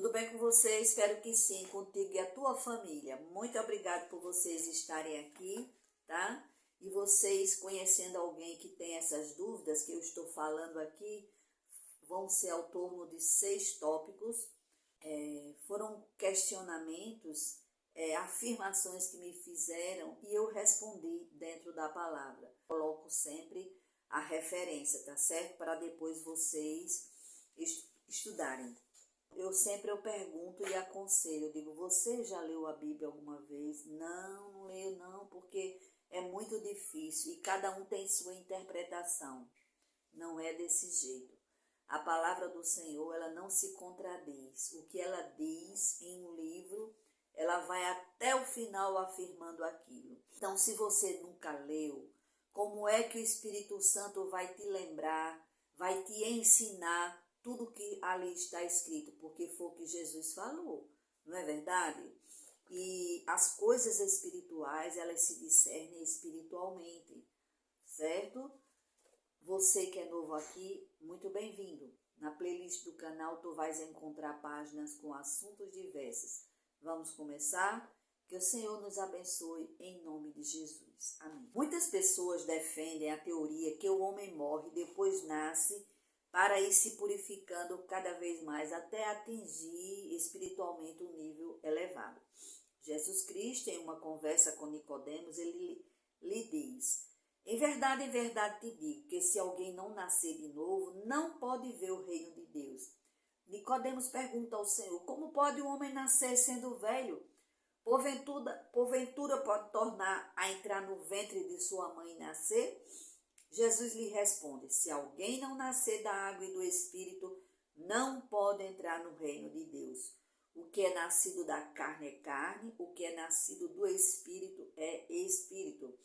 Tudo bem com você? Espero que sim, contigo e a tua família. Muito obrigado por vocês estarem aqui, tá? E vocês conhecendo alguém que tem essas dúvidas que eu estou falando aqui, vão ser ao torno de 6 tópicos. Foram questionamentos, afirmações que me fizeram e eu respondi dentro da palavra. Coloco sempre a referência, tá certo? Para depois vocês estudarem. Eu pergunto e aconselho, eu digo, você já leu a Bíblia alguma vez? Não leio não, porque é muito difícil e cada um tem sua interpretação. Não é desse jeito. A palavra do Senhor, ela não se contradiz. O que ela diz em um livro, ela vai até o final afirmando aquilo. Então, se você nunca leu, como é que o Espírito Santo vai te lembrar, vai te ensinar tudo que ali está escrito? Porque foi o que Jesus falou, não é verdade? E as coisas espirituais, elas se discernem espiritualmente, certo? Você que é novo aqui, muito bem-vindo. Na playlist do canal tu vais encontrar páginas com assuntos diversos. Vamos começar? Que o Senhor nos abençoe em nome de Jesus. Amém. Muitas pessoas defendem a teoria que o homem morre e depois nasce para ir se purificando cada vez mais até atingir espiritualmente um nível elevado. Jesus Cristo, em uma conversa com Nicodemos, ele lhe diz: em verdade te digo que se alguém não nascer de novo, não pode ver o reino de Deus. Nicodemos pergunta ao Senhor: como pode um homem nascer sendo velho? Porventura pode tornar a entrar no ventre de sua mãe e nascer? Jesus lhe responde: se alguém não nascer da água e do Espírito, não pode entrar no reino de Deus. O que é nascido da carne é carne, o que é nascido do Espírito é Espírito.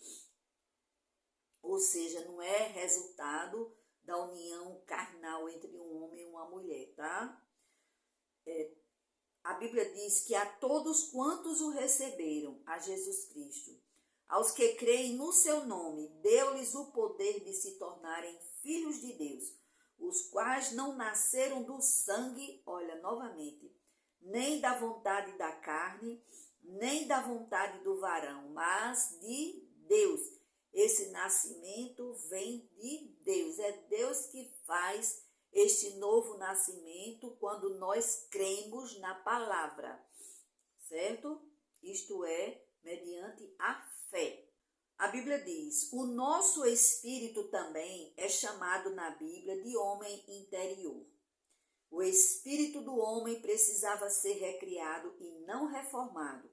Ou seja, não é resultado da união carnal entre um homem e uma mulher, tá? A Bíblia diz que a todos quantos o receberam, a Jesus Cristo, aos que creem no seu nome, deu-lhes o poder de se tornarem filhos de Deus, os quais não nasceram do sangue, olha, novamente, nem da vontade da carne, nem da vontade do varão, mas de Deus. Esse nascimento vem de Deus, é Deus que faz este novo nascimento quando nós cremos na palavra, certo? Isto é, mediante a fé. A Bíblia diz: o nosso espírito também é chamado na Bíblia de homem interior. O espírito do homem precisava ser recriado e não reformado,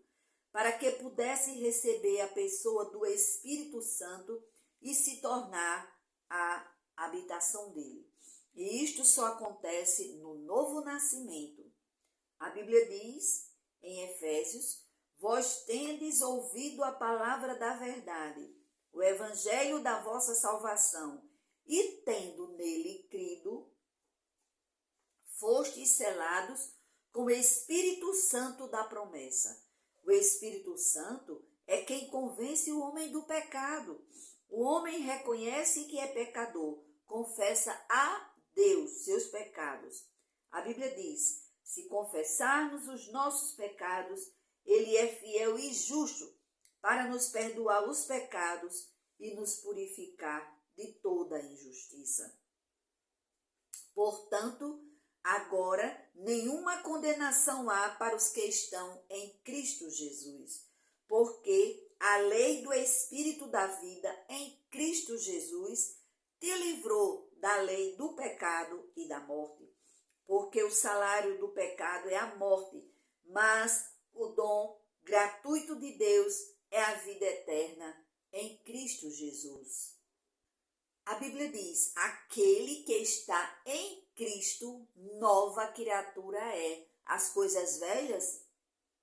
para que pudesse receber a pessoa do Espírito Santo e se tornar a habitação dele. E isto só acontece no novo nascimento. A Bíblia diz em Efésios: vós tendes ouvido a palavra da verdade, o evangelho da vossa salvação, e tendo nele crido, fostes selados com o Espírito Santo da promessa. O Espírito Santo é quem convence o homem do pecado. O homem reconhece que é pecador, confessa a Deus seus pecados. A Bíblia diz: se confessarmos os nossos pecados, Ele é fiel e justo para nos perdoar os pecados e nos purificar de toda injustiça. Portanto, agora nenhuma condenação há para os que estão em Cristo Jesus, porque a lei do Espírito da vida em Cristo Jesus te livrou da lei do pecado e da morte. Porque o salário do pecado é a morte, mas o dom gratuito de Deus é a vida eterna em Cristo Jesus. A Bíblia diz: aquele que está em Cristo, nova criatura é. As coisas velhas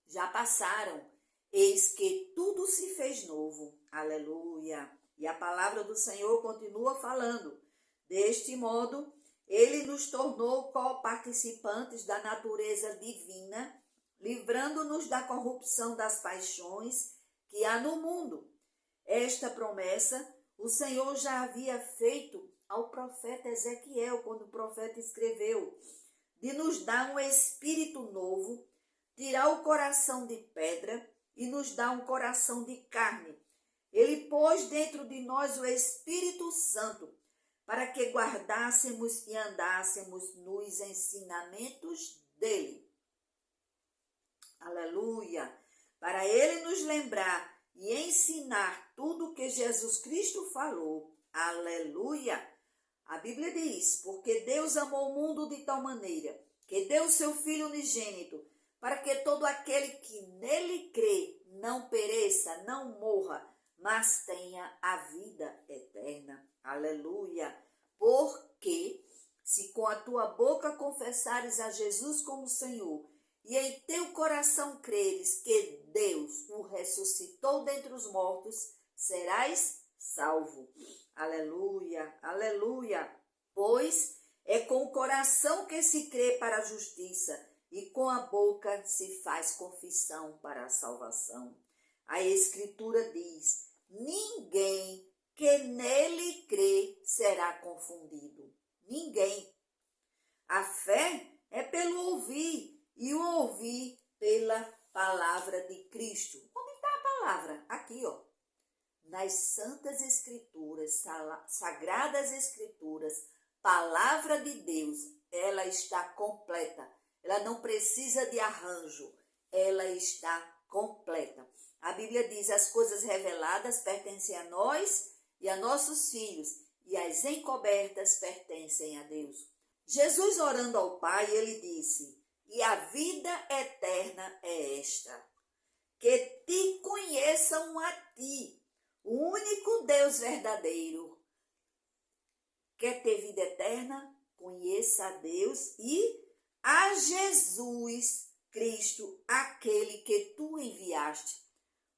já passaram, eis que tudo se fez novo. Aleluia! E a palavra do Senhor continua falando: deste modo, Ele nos tornou co-participantes da natureza divina, livrando-nos da corrupção das paixões que há no mundo. Esta promessa o Senhor já havia feito ao profeta Ezequiel, quando o profeta escreveu: de nos dar um espírito novo, tirar o coração de pedra e nos dar um coração de carne. Ele pôs dentro de nós o Espírito Santo para que guardássemos e andássemos nos ensinamentos dele. Aleluia! Para ele nos lembrar e ensinar tudo o que Jesus Cristo falou. Aleluia! A Bíblia diz, porque Deus amou o mundo de tal maneira que deu o seu Filho unigênito, para que todo aquele que nele crê não pereça, não morra, mas tenha a vida eterna. Aleluia! Porque se com a tua boca confessares a Jesus como Senhor, e em teu coração creres que Deus o ressuscitou dentre os mortos, serás salvo. Aleluia, aleluia. Pois é com o coração que se crê para a justiça, e com a boca se faz confissão para a salvação. A Escritura diz, ninguém que nele crê será confundido. Ninguém. A fé é pelo ouvir, e o ouvir pela palavra de Cristo. Onde está a palavra? Aqui, ó. Nas Santas Escrituras, Sagradas Escrituras, palavra de Deus, ela está completa. Ela não precisa de arranjo, ela está completa. A Bíblia diz, as coisas reveladas pertencem a nós e a nossos filhos, e as encobertas pertencem a Deus. Jesus orando ao Pai, ele disse, e a vida eterna é esta, que te conheçam a ti, o único Deus verdadeiro. Quer ter vida eterna? Conheça a Deus e a Jesus Cristo, aquele que tu enviaste.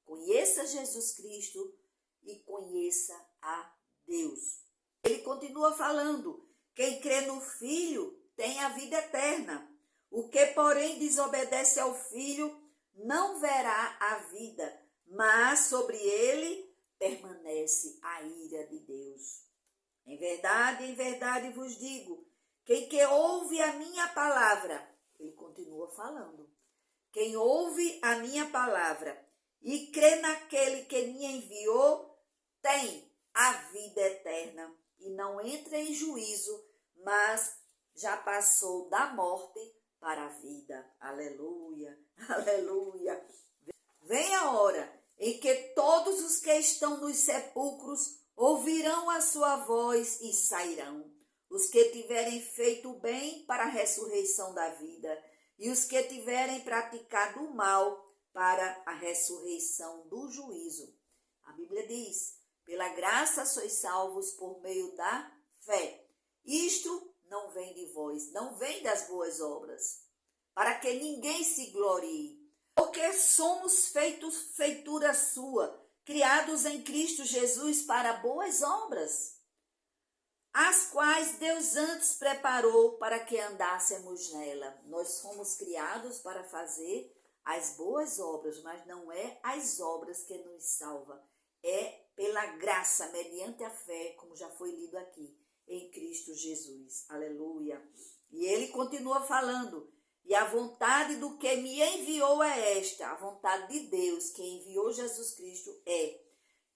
Conheça Jesus Cristo e conheça a Deus. Ele continua falando, quem crê no Filho tem a vida eterna. O que, porém, desobedece ao Filho não verá a vida, mas sobre ele permanece a ira de Deus. Em verdade vos digo, quem que ouve a minha palavra, ele continua falando, quem ouve a minha palavra e crê naquele que me enviou, tem a vida eterna e não entra em juízo, mas já passou da morte para a vida. Aleluia, aleluia. Vem a hora em que todos os que estão nos sepulcros ouvirão a sua voz e sairão. Os que tiverem feito o bem para a ressurreição da vida, e os que tiverem praticado o mal para a ressurreição do juízo. A Bíblia diz, pela graça sois salvos por meio da fé. Isto não vem de vós, não vem das boas obras, para que ninguém se glorie. Porque somos feitura sua, criados em Cristo Jesus para boas obras, as quais Deus antes preparou para que andássemos nela. Nós fomos criados para fazer as boas obras, mas não é as obras que nos salva. É pela graça, mediante a fé, como já foi lido aqui, em Cristo Jesus. Aleluia. E ele continua falando, e a vontade do que me enviou é esta, a vontade de Deus, que enviou Jesus Cristo, é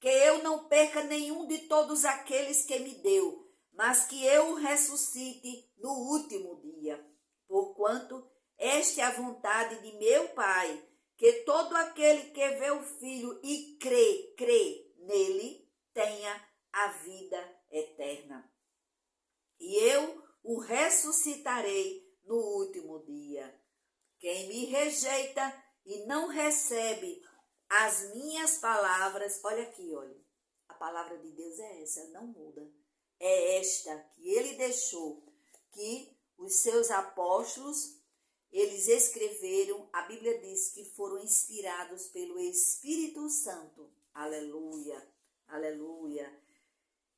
que eu não perca nenhum de todos aqueles que me deu, mas que eu o ressuscite no último dia. Porquanto esta é a vontade de meu Pai, que todo aquele que vê o Filho e crê nele, tenha a vida eterna. E eu o ressuscitarei no último dia. Quem me rejeita e não recebe as minhas palavras, olha aqui, olha, a palavra de Deus é essa, não muda. É esta que ele deixou, que os seus apóstolos, eles escreveram, a Bíblia diz que foram inspirados pelo Espírito Santo. Aleluia, aleluia.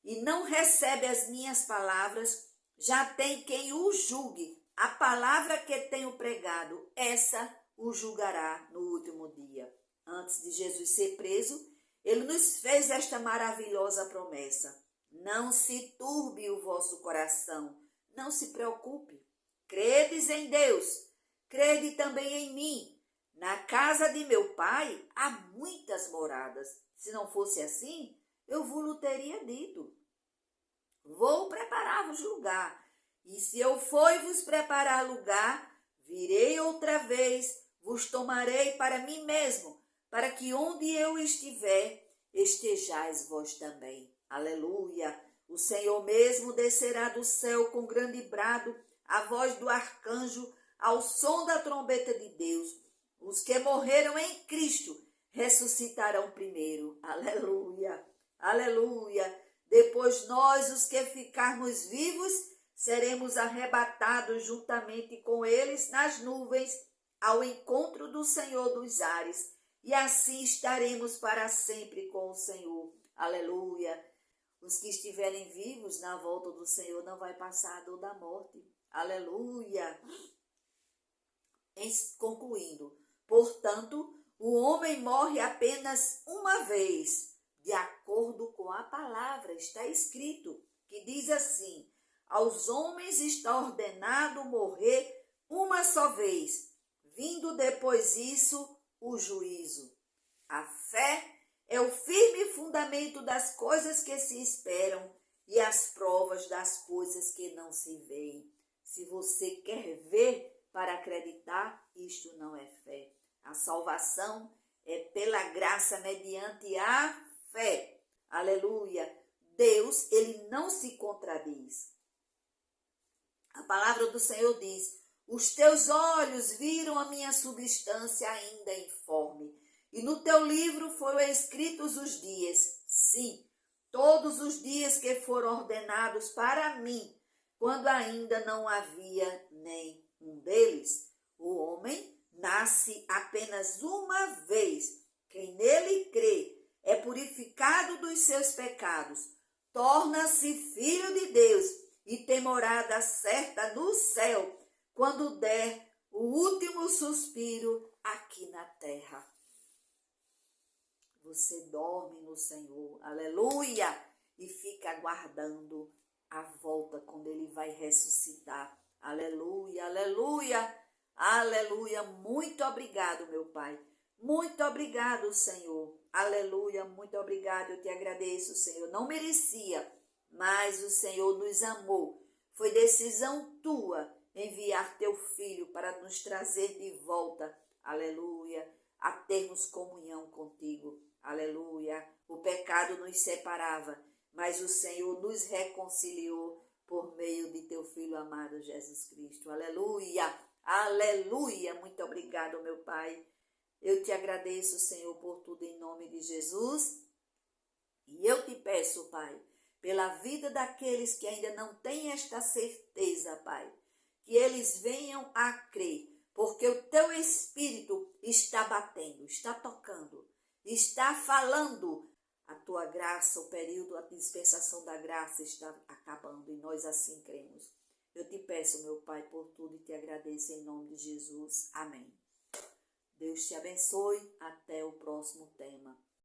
E não recebe as minhas palavras, já tem quem o julgue. A palavra que tenho pregado, essa o julgará no último dia. Antes de Jesus ser preso, ele nos fez esta maravilhosa promessa. Não se turbe o vosso coração, não se preocupe. credes em Deus, crede também em mim. Na casa de meu pai há muitas moradas. Se não fosse assim, eu vos teria dito. Vou preparar-vos lugar. E se eu for vos preparar lugar, virei outra vez, vos tomarei para mim mesmo, para que onde eu estiver, estejais vós também. Aleluia! O Senhor mesmo descerá do céu com grande brado, a voz do arcanjo, ao som da trombeta de Deus. Os que morreram em Cristo ressuscitarão primeiro. Aleluia! Aleluia! Depois nós, os que ficarmos vivos, seremos arrebatados juntamente com eles nas nuvens, ao encontro do Senhor dos ares. E assim estaremos para sempre com o Senhor. Aleluia! Os que estiverem vivos na volta do Senhor não vai passar a dor da morte. Aleluia! Concluindo, portanto, o homem morre apenas uma vez, de acordo com a palavra. Está escrito, que diz assim: aos homens está ordenado morrer uma só vez, vindo depois isso o juízo. A fé é o firme fundamento das coisas que se esperam e as provas das coisas que não se veem. Se você quer ver para acreditar, isto não é fé. A salvação é pela graça mediante a fé. Aleluia! Deus, ele não se contradiz. A palavra do Senhor diz: os teus olhos viram a minha substância ainda informe, e no teu livro foram escritos os dias, sim, todos os dias que foram ordenados para mim, quando ainda não havia nem um deles. O homem nasce apenas uma vez. Quem nele crê é purificado dos seus pecados, torna-se filho de Deus e tem morada certa no céu, quando der o último suspiro aqui na terra. Você dorme no Senhor, aleluia, e fica aguardando a volta quando ele vai ressuscitar. Aleluia, aleluia, aleluia. Muito obrigado, meu Pai. Muito obrigado, Senhor. Aleluia, muito obrigado. Eu te agradeço, Senhor. Não merecia, mas o Senhor nos amou. Foi decisão tua enviar teu filho para nos trazer de volta, aleluia, a termos comunhão contigo. Aleluia. O pecado nos separava, mas o Senhor nos reconciliou por meio de teu Filho amado Jesus Cristo. Aleluia. Aleluia. Muito obrigado, meu Pai. Eu te agradeço, Senhor, por tudo em nome de Jesus. E eu te peço, Pai, pela vida daqueles que ainda não têm esta certeza, Pai, que eles venham a crer, porque o teu Espírito está batendo, está tocando, está falando. A tua graça, o período, a dispensação da graça está acabando e nós assim cremos. Eu te peço, meu Pai, por tudo e te agradeço em nome de Jesus. Amém. Deus te abençoe. Até o próximo tema.